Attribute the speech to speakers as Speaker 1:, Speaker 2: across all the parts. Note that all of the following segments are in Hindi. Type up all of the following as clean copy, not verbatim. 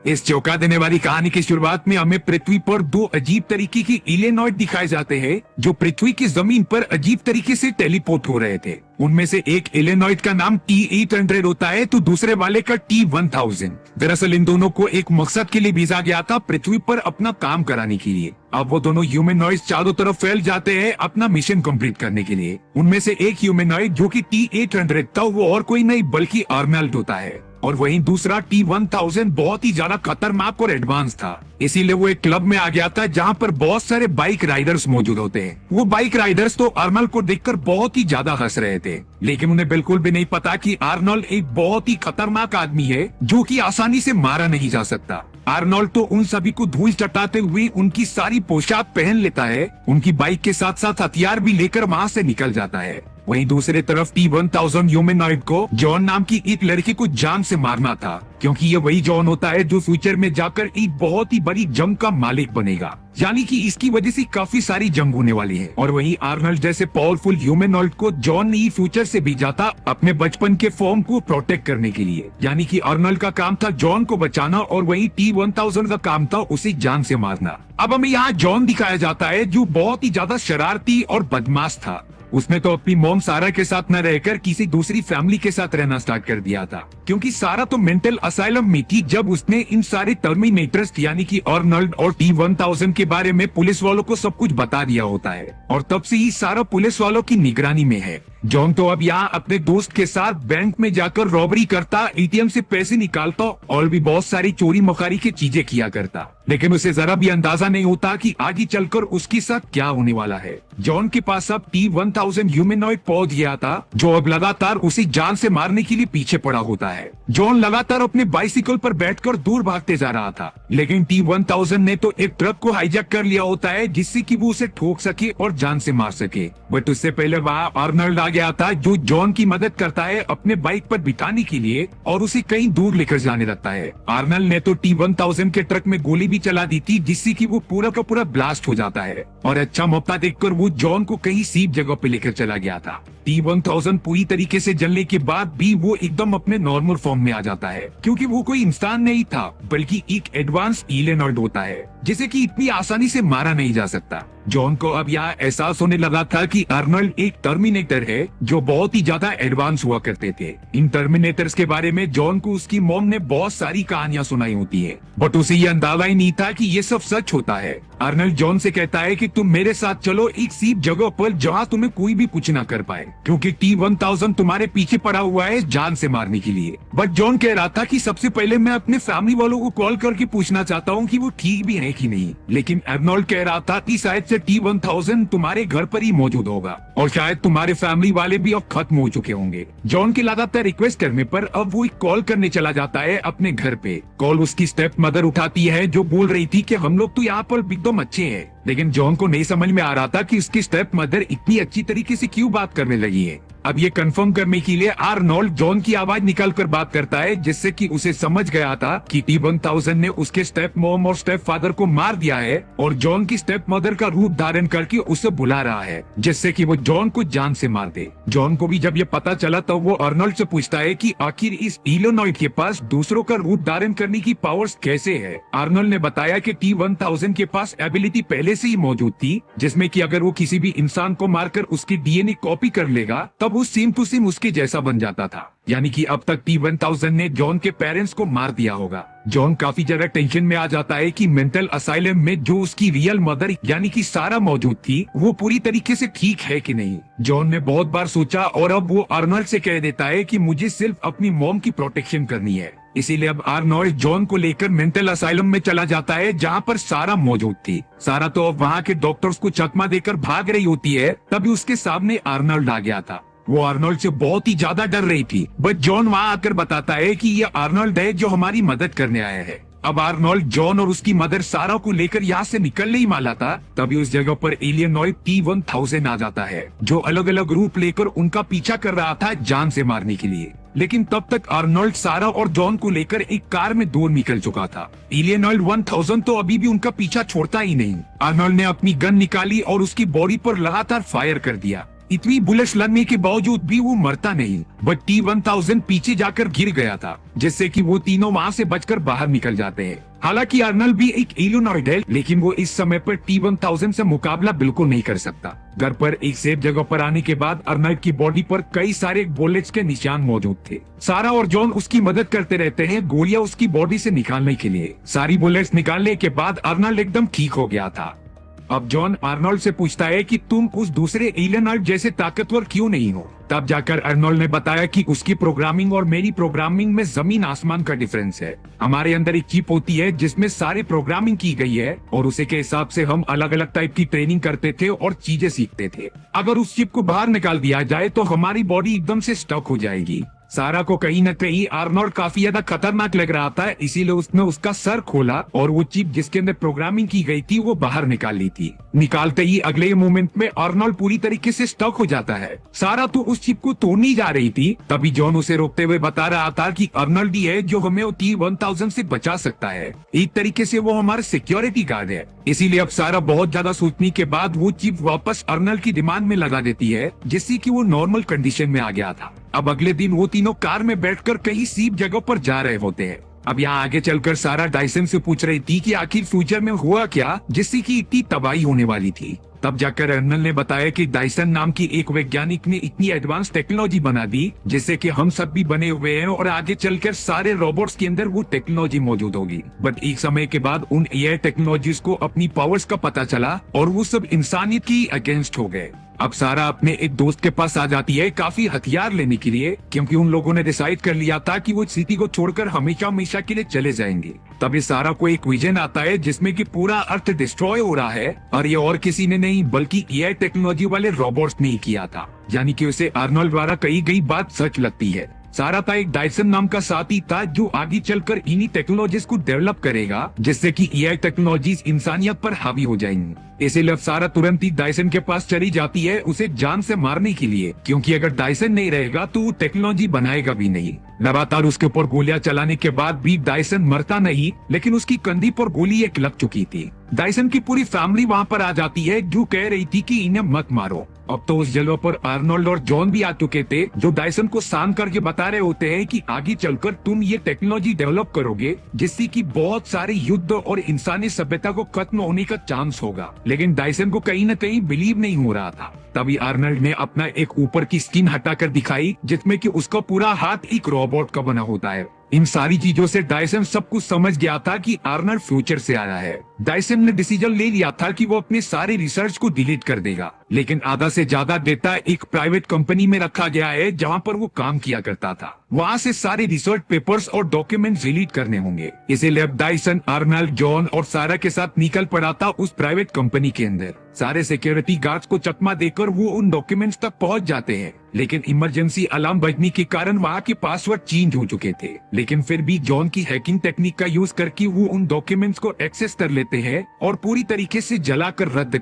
Speaker 1: इस चौंका देने वाली कहानी की शुरुआत में हमें पृथ्वी पर दो अजीब तरीके के इलियनॉइड दिखाए जाते हैं जो पृथ्वी की जमीन पर अजीब तरीके से टेलीपोर्ट हो रहे थे। उनमें से एक इलियनॉइड का नाम T-800 होता है तो दूसरे वाले का T-1000। दरअसल इन दोनों को एक मकसद के लिए भेजा गया था, पृथ्वी पर अपना काम कराने के लिए। अब वो दोनों ह्यूमनॉइड्स चारों तरफ फैल जाते हैं अपना मिशन कंप्लीट करने के लिए। उनमें से एक ह्यूमनॉइड जो कि T-800 था वो और कोई नहीं बल्कि आर्नल्ड होता है, और वहीं दूसरा T-1000 बहुत ही ज्यादा खतरनाक और एडवांस था। इसीलिए वो एक क्लब में आ गया था जहाँ पर बहुत सारे बाइक राइडर्स मौजूद होते हैं। वो बाइक राइडर्स तो आर्नल्ड को देखकर बहुत ही ज्यादा हंस रहे थे, लेकिन उन्हें बिल्कुल भी नहीं पता कि आर्नल्ड एक बहुत ही खतरनाक आदमी है जो कि आसानी से मारा नहीं जा सकता। आर्नल्ड तो उन सभी को धूल चटाते हुए उनकी सारी पोशाक पहन लेता है, उनकी बाइक के साथ साथ हथियार भी लेकर वहाँ से निकल जाता है। वहीं दूसरे तरफ T-1000 ह्यूमनॉइड को जॉन नाम की एक लड़की को जान से मारना था, क्योंकि ये वही जॉन होता है जो फ्यूचर में जाकर एक बहुत ही बड़ी जंग का मालिक बनेगा, यानी कि इसकी वजह से काफी सारी जंग होने वाली है। और वहीं आर्नल्ड जैसे पावरफुल ह्यूमनॉइड को जॉन ने ही फ्यूचर से भेजा था अपने बचपन के फॉर्म को प्रोटेक्ट करने के लिए, यानी कि आर्नल्ड का काम था जॉन को बचाना और वहीं T-1000 का काम था उसे जान से मारना। अब हमें यहाँ जॉन दिखाया जाता है जो बहुत ही ज्यादा शरारती और बदमाश था। उसने तो अपनी मॉम सारा के साथ न रहकर किसी दूसरी फैमिली के साथ रहना स्टार्ट कर दिया था, क्योंकि सारा तो मेंटल असाइलम में थी जब उसने इन सारे टर्मिनेटर्स यानी कि आर्नल्ड और T-1000 के बारे में पुलिस वालों को सब कुछ बता दिया होता है, और तब से ही सारा पुलिस वालों की निगरानी में है। जॉन तो अब यहाँ अपने दोस्त के साथ बैंक में जाकर रॉबरी करता, एटीएम से पैसे निकालता और भी बहुत सारी चोरी मखारी की चीजें किया करता, लेकिन उसे जरा भी अंदाजा नहीं होता कि आगे चलकर उसके साथ क्या होने वाला है। जॉन के पास अब T-1000 ह्यूमनॉइड पहुंच गया था जो अब लगातार उसे जान से मारने के लिए पीछे पड़ा होता है। जॉन लगातार अपने बाइसिकल पर बैठकर दूर भागते जा रहा था, लेकिन T-1000 ने तो एक ट्रक को हाईजैक कर लिया होता है जिससे कि वो उसे ठोक सके और जान से मार सके। बट उससे पहले वहाँ आर्नल्ड आ गया था जो जॉन की मदद करता है अपने बाइक पर बिठाने के लिए और उसे कहीं दूर लेकर जाने लगता है। आर्नल्ड ने तो T-1000 के ट्रक में गोली भी चला दी थी जिससे कि वो पूरा का पूरा ब्लास्ट हो जाता है, और अच्छा मौका देखकर वो जॉन को कहीं सेफ जगह पे लेकर चला गया था। T-1000 पूरी तरीके से जलने के बाद भी वो एकदम अपने नॉर्मल फॉर्म में आ जाता है, क्योंकि वो कोई इंसान नहीं था बल्कि एक एडवांस इलियनॉइड होता है जिसे कि इतनी आसानी से मारा नहीं जा सकता। जॉन को अब यहाँ एहसास होने लगा था कि आर्नल्ड एक टर्मिनेटर है जो बहुत ही ज्यादा एडवांस हुआ करते थे। इन टर्मिनेटर्स के बारे में जॉन को उसकी मॉम ने बहुत सारी कहानियां सुनाई होती है, बट उसे ये अंदाजा ही नहीं था कि ये सब सच होता है। आर्नल्ड जॉन से कहता है कि तुम मेरे साथ चलो एक सेफ जगह पर जहाँ तुम्हें कोई भी कुछ ना कर पाए, क्योंकि T-1000 तुम्हारे पीछे पड़ा हुआ है जान से मारने के लिए। बट जॉन कह रहा था कि सबसे पहले मैं अपने फैमिली वालों को कॉल करके पूछना चाहता हूँ कि वो ठीक भी है कि नहीं, लेकिन आर्नल्ड कह रहा था कि शायद से T-1000 तुम्हारे घर पर ही मौजूद होगा और शायद तुम्हारे फैमिली वाले भी अब खत्म हो चुके होंगे। जॉन के लगातार रिक्वेस्ट करने पर अब वो एक कॉल करने चला जाता है अपने घर पे। कॉल उसकी स्टेप मदर उठाती है जो बोल रही थी कि हम लोग तो यहाँ पर एकदम अच्छे हैं, लेकिन जॉन को नहीं समझ में आ रहा था कि उसकी स्टेप मदर इतनी अच्छी तरीके से क्यों बात करने लगी है। अब ये कंफर्म करने के लिए आर्नल्ड जॉन की आवाज निकाल कर बात करता है, जिससे कि उसे समझ गया था कि T-1000 ने उसके स्टेप मॉम और स्टेप फादर को मार दिया है और जॉन की स्टेप मदर का रूप धारण करके उसे बुला रहा है जिससे कि वो जॉन को जान से मार दे। जॉन को भी जब ये पता चला तो वो आर्नल्ड से पूछता है कि आखिर इस इलियनॉइड के पास दूसरों का रूप धारण करने की पावर्स कैसे है। आर्नल्ड ने बताया कि T-1000 के पास एबिलिटी पहले से ही मौजूद थी, जिसमें कि अगर वो किसी भी इंसान को मारकर उसकी डीएनए कॉपी कर लेगा तब वो सेम टू सेम उसके जैसा बन जाता था, यानी कि अब तक T-1000 ने जॉन के पेरेंट्स को मार दिया होगा। जॉन काफी ज्यादा टेंशन में आ जाता है कि मेंटल असाइलम में जो उसकी रियल मदर यानी कि सारा मौजूद थी वो पूरी तरीके से ठीक है कि नहीं। जॉन ने बहुत बार सोचा और अब वो आर्नल्ड से कह देता है कि मुझे सिर्फ अपनी मॉम की प्रोटेक्शन करनी है। इसीलिए अब आर्नल्ड जॉन को लेकर मेंटल असाइलम में चला जाता है जहाँ पर सारा मौजूद थी। सारा तो अब वहाँ के डॉक्टर्स को चकमा देकर भाग रही होती है, तभी उसके सामने आर्नल्ड आ गया था। वो आर्नल्ड से बहुत ही ज्यादा डर रही थी, बट जॉन वहाँ आकर बताता है कि ये आर्नल्ड है जो हमारी मदद करने आया है। अब आर्नल्ड जॉन और उसकी मदर सारा को लेकर यहाँ से निकलने ही वाला था, तभी उस जगह पर एलियनॉइड T-1000 आ जाता है जो अलग अलग रूप लेकर उनका पीछा कर रहा था जान से मारने के लिए। लेकिन तब तक आर्नल्ड सारा और जॉन को लेकर एक कार में दूर निकल चुका था। एलियनॉइड 1000 तो अभी भी उनका पीछा छोड़ता ही नहीं। आर्नल्ड ने अपनी गन निकाली और उसकी बॉडी पर लगातार फायर कर दिया। इतनी बुलेट्स लगने के बावजूद भी वो मरता नहीं, बट T-1000 पीछे जाकर गिर गया था, जिससे कि वो तीनों वहाँ से बचकर बाहर निकल जाते हैं। हालांकि अर्नल्ड भी एक एलियनॉइड है, लेकिन वो इस समय पर T-1000 से मुकाबला बिल्कुल नहीं कर सकता। घर पर एक सेफ जगह पर आने के बाद अर्नल्ड की बॉडी पर कई सारे बुलेट्स के निशान मौजूद थे। सारा और जॉन उसकी मदद करते रहते हैं गोलियां उसकी बॉडी से निकालने के लिए। सारी बुलेट्स निकालने के बाद अर्नल्ड एकदम ठीक हो गया था। अब जॉन आर्नोल्ड से पूछता है कि तुम उस दूसरे एलियनॉइड जैसे ताकतवर क्यों नहीं हो। तब जाकर अर्नोल्ड ने बताया कि उसकी प्रोग्रामिंग और मेरी प्रोग्रामिंग में जमीन आसमान का डिफरेंस है। हमारे अंदर एक चिप होती है जिसमें सारी प्रोग्रामिंग की गई है और उसी के हिसाब से हम अलग अलग टाइप की ट्रेनिंग करते थे और चीजें सीखते थे। अगर उस चिप को बाहर निकाल दिया जाए तो हमारी बॉडी एकदम से स्टक हो जाएगी। सारा को कहीं न कहीं आर्नोल्ड काफी ज्यादा खतरनाक लग रहा था, इसीलिए उसने उसका सर खोला और वो चिप जिसके अंदर प्रोग्रामिंग की गई थी वो बाहर निकाल ली थी। निकालते ही अगले मोमेंट में आर्नोल्ड पूरी तरीके से स्टक हो जाता है। सारा तो उस चिप को तोड़ने जा रही थी, तभी जॉन उसे रोकते हुए बता रहा था कि अर्नोल्ड ही है जो हमें T-1000 से बचा सकता है। एक तरीके से वो हमारा सिक्योरिटी गार्ड है। इसीलिए अब सारा बहुत ज्यादा सोचने के बाद वो चिप वापस अर्नोल्ड की दिमाग में लगा देती है, जिससे कि वो नॉर्मल कंडीशन में आ गया था। अब अगले दिन वो तीनों कार में बैठकर कहीं सीप जगह पर जा रहे होते हैं। अब यहाँ आगे चलकर सारा डायसन से पूछ रही थी कि आखिर फ्यूचर में हुआ क्या जिससे कि इतनी तबाही होने वाली थी। तब जाकर अर्नल्ड ने बताया कि डायसन नाम की एक वैज्ञानिक ने इतनी एडवांस टेक्नोलॉजी बना दी जिससे कि हम सब भी बने हुए हैं और आगे चलकर सारे रोबोट्स के अंदर वो टेक्नोलॉजी मौजूद होगी। बट एक समय के बाद उन एआई टेक्नोलॉजीज को अपनी पावर्स का पता चला और वो सब इंसानियत की अगेंस्ट हो गए। अब सारा अपने एक दोस्त के पास आ जाती है काफी हथियार लेने के लिए, क्योंकि उन लोगों ने डिसाइड कर लिया था कि वो सिटी को छोड़कर हमेशा हमेशा के लिए चले जाएंगे। तभी सारा को एक विजन आता है जिसमें कि पूरा अर्थ डिस्ट्रॉय हो रहा है और ये और किसी ने नहीं बल्कि एआई टेक्नोलॉजी वाले रोबोट्स ने ही किया था। यानी कि उसे आर्नोल्ड द्वारा कही गई बात सच लगती है। सारा था एक डायसन नाम का साथी था जो आगे चलकर इन्हीं टेक्नोलॉजीज को डेवलप करेगा जिससे कि एआई टेक्नोलॉजीज इंसानियत पर हावी हो जाएंगी। इसीलिए सारा तुरंत ही डायसन के पास चली जाती है उसे जान से मारने के लिए, क्योंकि अगर डायसन नहीं रहेगा तो वो टेक्नोलॉजी बनाएगा भी नहीं। लगातार उसके ऊपर गोलियां चलाने के बाद भी डायसन मरता नहीं, लेकिन उसकी कंधी पर गोली एक लग चुकी थी। डायसन की पूरी फैमिली वहाँ पर आ जाती है जो कह रही थी कि इन्हें मत मारो। अब तो उस जगह पर आर्नोल्ड और जॉन भी आ चुके थे जो डायसन को शांत करके बता रहे होते हैं कि आगे चलकर तुम ये टेक्नोलॉजी डेवलप करोगे जिससे कि बहुत सारे युद्ध और इंसानी सभ्यता को खत्म होने का चांस होगा। लेकिन डायसन को कहीं न कहीं बिलीव नहीं हो रहा था। तभी आर्नल्ड ने अपना एक ऊपर की स्किन हटाकर दिखाई जिसमें कि उसका पूरा हाथ एक रोबोट का बना होता है। इन सारी चीजों से डायसन सब कुछ समझ गया था कि आर्नल्ड फ्यूचर से आया है। डायसन ने डिसीजन ले लिया था कि वो अपने सारे रिसर्च को डिलीट कर देगा, लेकिन आधा से ज्यादा डेटा एक प्राइवेट कंपनी में रखा गया है जहां पर वो काम किया करता था। वहां से सारे रिसर्च पेपर्स और डॉक्यूमेंट्स डिलीट करने होंगे। इसीलिए अब डायसन आर्नल्ड, जॉन और सारा के साथ निकल पड़ा था उस प्राइवेट कंपनी के अंदर। सारे सिक्योरिटी गार्ड्स को चकमा देकर वो उन डॉक्यूमेंट्स तक पहुंच जाते हैं, लेकिन इमरजेंसी अलार्म बजने के कारण वहाँ के पासवर्ड चेंज हो चुके थे। लेकिन फिर भी जॉन की हैकिंग टेक्निक का यूज करके वो उन डॉक्यूमेंट्स को एक्सेस कर लेते हैं और पूरी तरीके से जलाकर रद्द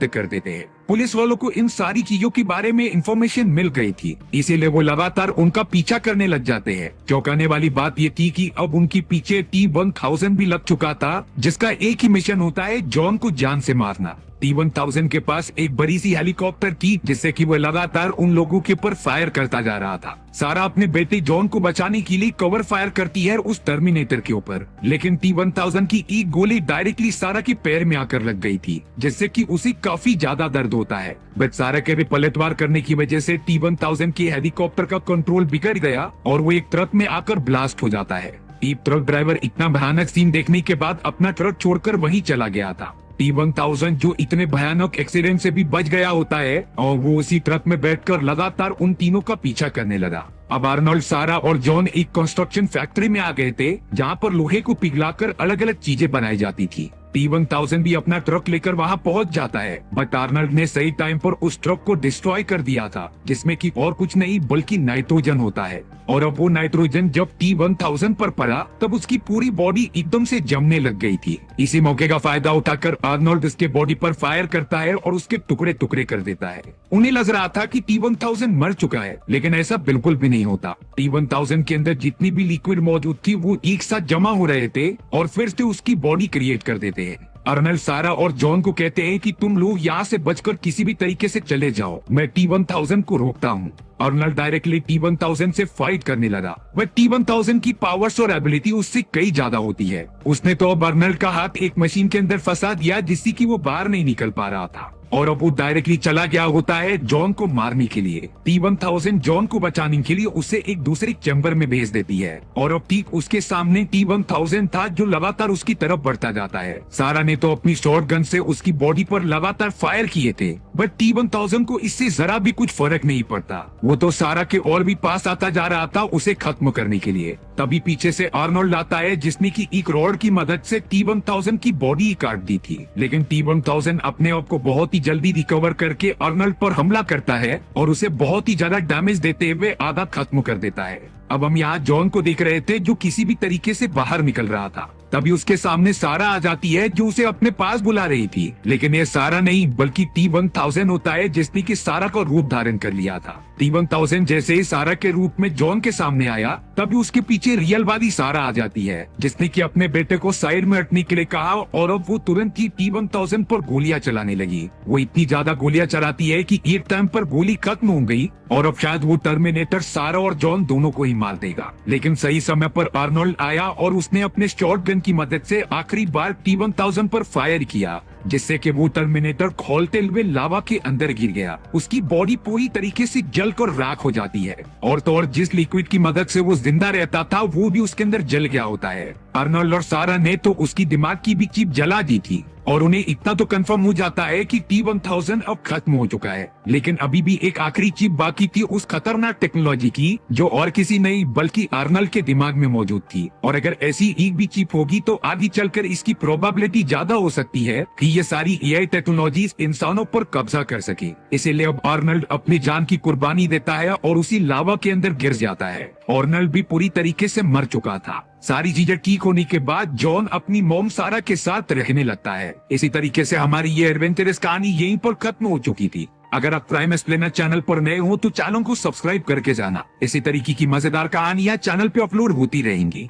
Speaker 1: कर देते हैं पुलिस वालों को इन सारी चीजों के बारे में इंफॉर्मेशन मिल गई थी, इसीलिए वो लगातार उनका पीछा करने लग जाते हैं। चौंकाने वाली बात ये थी कि अब उनके पीछे T-1000 भी लग चुका था, जिसका एक ही मिशन होता है जॉन को जान से मारना। T-1000 के पास एक बड़ी सी हेलीकॉप्टर थी जिससे कि वो लगातार उन लोगों के ऊपर फायर करता जा रहा था। सारा अपने बेटे जॉन को बचाने के लिए कवर फायर करती है उस टर्मिनेटर के ऊपर, लेकिन T-1000 की एक गोली डायरेक्टली सारा के पैर में आकर लग गई थी, जिससे कि उसे काफी ज्यादा दर्द होता है। बट सारा के पलटवार करने की वजह से T-1000 की हेलीकॉप्टर का कंट्रोल बिगड़ गया और वो एक ट्रक में आकर ब्लास्ट हो जाता है। एक ट्रक ड्राइवर इतना भयानक सीन देखने के बाद अपना ट्रक छोड़कर वहीं चला गया था। T-1000 जो इतने भयानक एक्सीडेंट से भी बच गया होता है और वो उसी ट्रक में बैठकर लगातार उन तीनों का पीछा करने लगा। अब आर्नोल्ड, सारा और जॉन एक कंस्ट्रक्शन फैक्ट्री में आ गए थे जहाँ पर लोहे को पिघलाकर अलग अलग चीजें बनाई जाती थी। T-1000 भी अपना ट्रक लेकर वहाँ पहुँच जाता है, बट आर्नल्ड ने सही टाइम पर उस ट्रक को डिस्ट्रॉय कर दिया था, जिसमें कि और कुछ नहीं बल्कि नाइट्रोजन होता है। और अब वो नाइट्रोजन जब T-1000 पर पड़ा तब उसकी पूरी बॉडी एकदम से जमने लग गई थी। इसी मौके का फायदा उठाकर आर्नोल्ड उसके बॉडी पर फायर करता है और उसके टुकड़े टुकड़े कर देता है। उन्हें लग रहा था कि T-1000 मर चुका है, लेकिन ऐसा बिल्कुल भी नहीं होता। T-1000 के अंदर जितनी भी लिक्विड मौजूद थी वो एक साथ जमा हो रहे थे और फिर से उसकी बॉडी क्रिएट कर देते हैं। अर्नल सारा और जॉन को कहते हैं कि तुम लोग यहाँ से बचकर किसी भी तरीके से चले जाओ, मैं T-1000 को रोकता हूँ। अर्नल डायरेक्टली T-1000 से फाइट करने लगा। वह T-1000 की पावर्स और एबिलिटी उससे कई ज्यादा होती है। उसने तो अब अर्नल का हाथ एक मशीन के अंदर फंसा दिया जिससे कि वो बाहर नहीं निकल पा रहा था, और अब वो डायरेक्टली चला गया होता है जॉन को मारने के लिए। T-1000 जॉन को बचाने के लिए उसे एक दूसरे चैम्बर में भेज देती है, और अब ठीक उसके सामने T-1000 था जो लगातार उसकी तरफ बढ़ता जाता है। सारा ने तो अपनी शॉटगन से उसकी बॉडी पर लगातार फायर किए थे, बट T-1000 को इससे जरा भी कुछ फर्क नहीं पड़ता। वो तो सारा के और भी पास आता जा रहा था उसे खत्म करने के लिए। तभी पीछे से आर्नोल्ड आता है जिसने की एक रॉड की मदद से T-1000 की बॉडी काट दी थी, लेकिन T-1000 अपने आप को बहुत ही जल्दी रिकवर करके अर्नल्ड पर हमला करता है और उसे बहुत ही ज्यादा डैमेज देते हुए आधा खत्म कर देता है। अब हम यहाँ जॉन को देख रहे थे जो किसी भी तरीके से बाहर निकल रहा था। तभी उसके सामने सारा आ जाती है जो उसे अपने पास बुला रही थी, लेकिन ये सारा नहीं बल्कि T-1000 होता है जिसने कि सारा का रूप धारण कर लिया था। T-1000 जैसे ही सारा के रूप में जॉन के सामने आया तभी उसके पीछे रियल वाली सारा आ जाती है जिसने कि अपने बेटे को साइड में हटने के लिए कहा, और अब वो तुरंत ही T-1000 पर गोलियां चलाने लगी। वो इतनी ज्यादा गोलियां चलाती है कि एक टाइम पर गोली खत्म हो गई और अब शायद वो टर्मिनेटर सारा और जॉन दोनों को ही मार देगा। लेकिन सही समय पर आर्नोल्ड आया और उसने अपने शॉटगन की मदद से आखिरी बार T-1000 पर फायर किया, जिससे कि वो टर्मिनेटर खोलते हुए लावा के अंदर गिर गया। उसकी बॉडी पूरी तरीके से जलकर राख हो जाती है, और तो और जिस लिक्विड की मदद से वो जिंदा रहता था वो भी उसके अंदर जल गया होता है। अर्नोल्ड और सारा ने तो उसकी दिमाग की भी चिप जला दी थी, और उन्हें इतना तो कंफर्म हो जाता है कि T-1000 अब खत्म हो चुका है। लेकिन अभी भी एक आखिरी चिप बाकी थी उस खतरनाक टेक्नोलॉजी की, जो और किसी नहीं बल्कि अर्नल्ड के दिमाग में मौजूद थी। और अगर ऐसी एक भी चिप होगी तो आगे चलकर इसकी प्रोबेबिलिटी ज्यादा हो सकती है कि ये सारी AI टेक्नोलॉजीज इंसानों पर कब्जा कर सके। इसीलिए अब अर्नल्ड अपनी जान की कुर्बानी देता है और उसी लावा के अंदर गिर जाता है। अर्नल्ड भी पूरी तरीके से मर चुका था। सारी चीजें ठीक होने के बाद जॉन अपनी मॉम सारा के साथ रहने लगता है। इसी तरीके से हमारी ये एडवेंचरस कहानी यहीं पर खत्म हो चुकी थी। अगर आप क्राइम एक्सप्लेनर चैनल पर नए हो तो चैनल को सब्सक्राइब करके जाना। इसी तरीके की मजेदार कहानियां चैनल पे अपलोड होती रहेंगी।